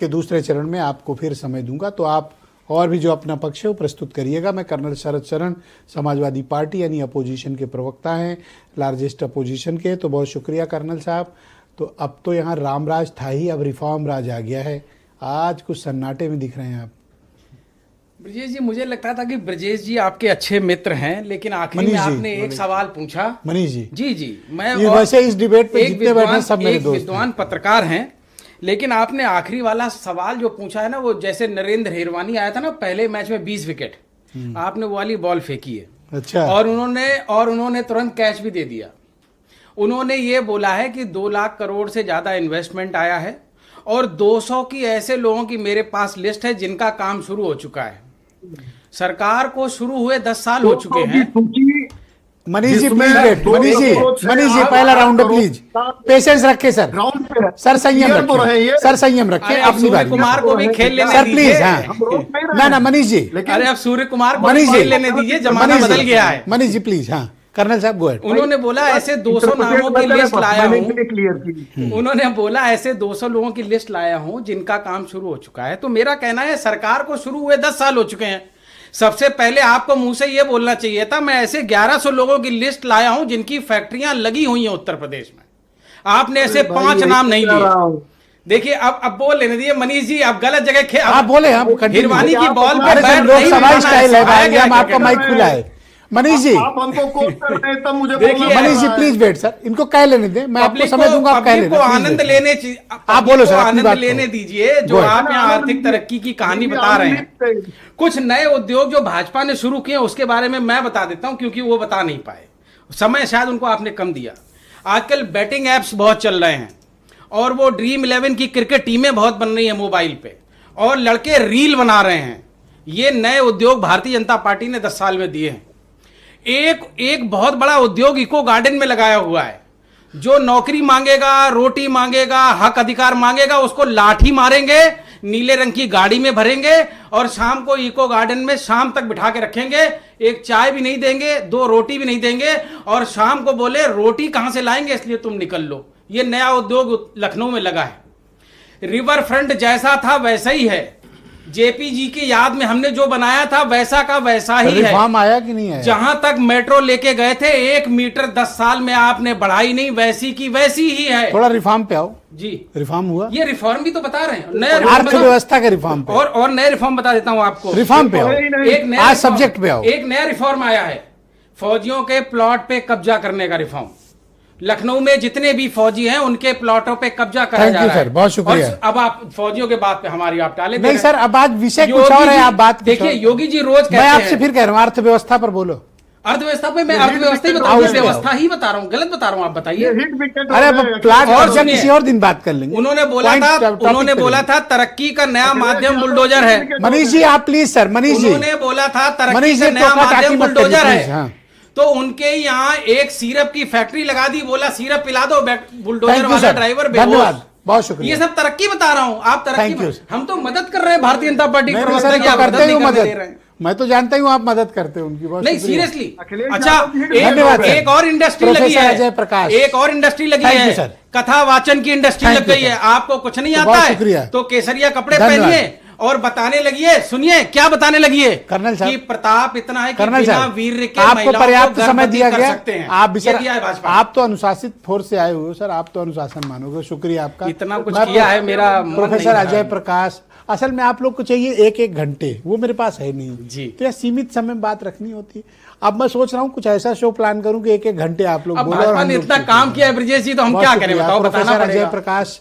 के दूसरे चरण में आपको फिर समय दूंगा, तो आप और भी जो अपना पक्ष है वो प्रस्तुत करिएगा। मैं कर्नल शरद शरण, समाजवादी पार्टी यानी अपोजिशन के प्रवक्ता हैं, लार्जेस्ट अपोजिशन के। तो बहुत शुक्रिया कर्नल साहब। तो अब तो यहाँ रामराज था ही, अब रिफॉर्म राज आ गया है। आज कुछ सन्नाटे में दिख रहे हैं आप। ब्रजेश जी, मुझे लगता था कि ब्रजेश जी आपके अच्छे मित्र हैं, लेकिन आखिर में आपने एक सवाल पूछा। मनीष जी, जी मैं वैसे इस डिबेट पे जितने बैठे सब मेरे दोस्त हैं, विद्वान पत्रकार हैं, लेकिन आपने आखिरी वाला सवाल जो पूछा है ना, वो जैसे नरेंद्र हिरवानी आया था ना पहले मैच में 20 विकेट, आपने वो वाली बॉल फेंकी है। अच्छा। और उन्होंने तुरंत कैच भी दे दिया। उन्होंने ये बोला है कि 2 लाख करोड़ से ज्यादा इन्वेस्टमेंट आया है और 200 की ऐसे लोगों की मेरे पास लिस्ट है जिनका काम शुरू हो चुका है। सरकार को शुरू हुए 10 साल हो चुके हैं। मनीष जी प्लीज वेट, मनीष जी पहला राउंड प्लीज, पेशेंस रखे सर, सर संयम रखे, सर संयम रखे। अपनी बारी कुमार को भी खेल लेने सर प्लीज। हाँ ना मनीष जी, अरे अब सूर्य कुमार को भी खेल लेने दीजिए, जमाना बदल गया है। मनीष जी प्लीज। हाँ कर्नल साहब गो अहेड। उन्होंने बोला ऐसे 200 नामों की लिस्ट लाया हूं। उन्होंने बोला ऐसे 200 लोगों की लिस्ट लाया हूं जिनका काम शुरू हो चुका है। तो मेरा कहना है सरकार को शुरू हुए 10 साल हो चुके हैं। सबसे पहले आपको मुंह से यह बोलना चाहिए था मैं ऐसे 1100 लोगों की लिस्ट लाया हूं जिनकी फैक्ट्रियां लगी हुई हैं उत्तर प्रदेश में। आपने ऐसे 5 नाम नहीं लिए। देखिए अब बोल लेने दिए मनीष जी, आप गलत जगह आप बोले। हम हिरवानी की बॉल पर लोकसभा स्टाइल है, हम आपका माइक खुला है। मनीष जी आप हमको कोट कर रहे हैं तब मुझे देखिए Manish ji please wait sir, इनको कह लेने दें, मैं आपको समय दूंगा, आप कह लेना। आनंद लेने आप बोलो सर, आनंद लेने दीजिए जो आप यहाँ आर्थिक तरक्की की कहानी बता रहे हैं। कुछ नए उद्योग जो भाजपा ने शुरू किए उसके बारे में मैं बता देता हूं, क्योंकि वो बता नहीं पाए, समय शायद उनको आपने कम दिया। आजकल बैटिंग एप्स बहुत चल रहे हैं और वो ड्रीम 11 की क्रिकेट टीमें बहुत बन रही है मोबाइल पे, और लड़के रील बना रहे हैं। ये नए उद्योग भारतीय जनता पार्टी ने 10 साल में दिए हैं। एक बहुत बड़ा उद्योग इको गार्डन में लगाया हुआ है। जो नौकरी मांगेगा, रोटी मांगेगा, हक अधिकार मांगेगा, उसको लाठी मारेंगे, नीले रंग की गाड़ी में भरेंगे और शाम को इको गार्डन में शाम तक बिठा के रखेंगे। एक चाय भी नहीं देंगे, 2 रोटी भी नहीं देंगे, और शाम को बोले रोटी कहां से लाएंगे इसलिए तुम निकल लो। ये नया उद्योग लखनऊ में लगा है। रिवर फ्रंट जैसा था वैसा ही है। जेपी जी की याद में हमने जो बनाया था वैसा का वैसा ही है। रिफॉर्म आया कि नहीं आया? जहां तक मेट्रो लेके गए थे 1 मीटर 10 साल में आपने बढ़ाई नहीं, वैसी की वैसी ही है। थोड़ा रिफॉर्म पे आओ जी। रिफॉर्म हुआ? ये रिफॉर्म भी तो बता रहे हैं, नए अर्थव्यवस्था के रिफॉर्म पे। और नए रिफॉर्म बता देता हूं आपको। रिफॉर्म पे आओ, एक नया आज सब्जेक्ट पे आओ। एक नया रिफॉर्म आया है, फौजियों के प्लॉट पे कब्जा करने का रिफॉर्म। लखनऊ में जितने भी फौजी हैं उनके प्लॉटों पे कब्जा करा जा रहा है। सर बहुत शुक्रिया। अब आप फौजियों के बात पे हमारी आप टाले नहीं सर, अब आज विषय कुछ और है, आप बात देखिए। योगी जी रोज कहते हैं, मैं आपसे फिर कह रहा हूँ अर्थव्यवस्था पर बोलो। अर्थव्यवस्था पे मैं अर्थव्यवस्था ही बता रहा हूँ, व्यवस्था ही बता रहा हूँ, गलत बता रहा हूँ, आप बताइए। अरे अब प्लाट और किसी और दिन बात कर लेंगे। उन्होंने बोला था तरक्की का नया माध्यम बुलडोजर है। मनीष जी आप प्लीज सर, मनीष जी उन्होंने बोला था तरक्की का नया माध्यम बुलडोजर है। तो उनके यहाँ एक सिरप की फैक्ट्री लगा दी, बोला सिरप पिला दो, बुलडोजर वाला ड्राइवर बेहोश। बहुत शुक्रिया। ये सब तरक्की बता रहा हूँ, आप तरक्की। हम तो मदद कर रहे हैं भारतीय जनता पार्टी की, मैं तो जानता हूँ आप मदद करते हो उनकी। नहीं सीरियसली। अच्छा एक और इंडस्ट्री लगी है, अजय प्रकाश, एक और इंडस्ट्री लगी है, कथा वाचन की इंडस्ट्री लग गई है। आपको कुछ नहीं आता है तो केसरिया कपड़े पहनिए और बताने लगिए। सुनिए क्या बताने लगिए, कर्नल साहब, कि प्रताप इतना है कि बिना वीर के आपको पर्याप्त समय दिया गया। आप तो अनुशासित फोर्स से आए हुए हो सर, आप तो अनुशासन मानोगे। शुक्रिया आपका, इतना कुछ किया है मेरा। प्रोफेसर अजय प्रकाश, असल में आप लोग को चाहिए 1-1 घंटे, वो मेरे पास है नहीं जी। तो यह सीमित समय में बात रखनी होती। अब मैं सोच रहा हूँ कुछ ऐसा शो प्लान करूँ कि 1-1 घंटे आप लोग बोलो। इतना काम किया है ब्रजेश जी, तो हम क्या करें बताओ। प्रोफेसर अजय प्रकाश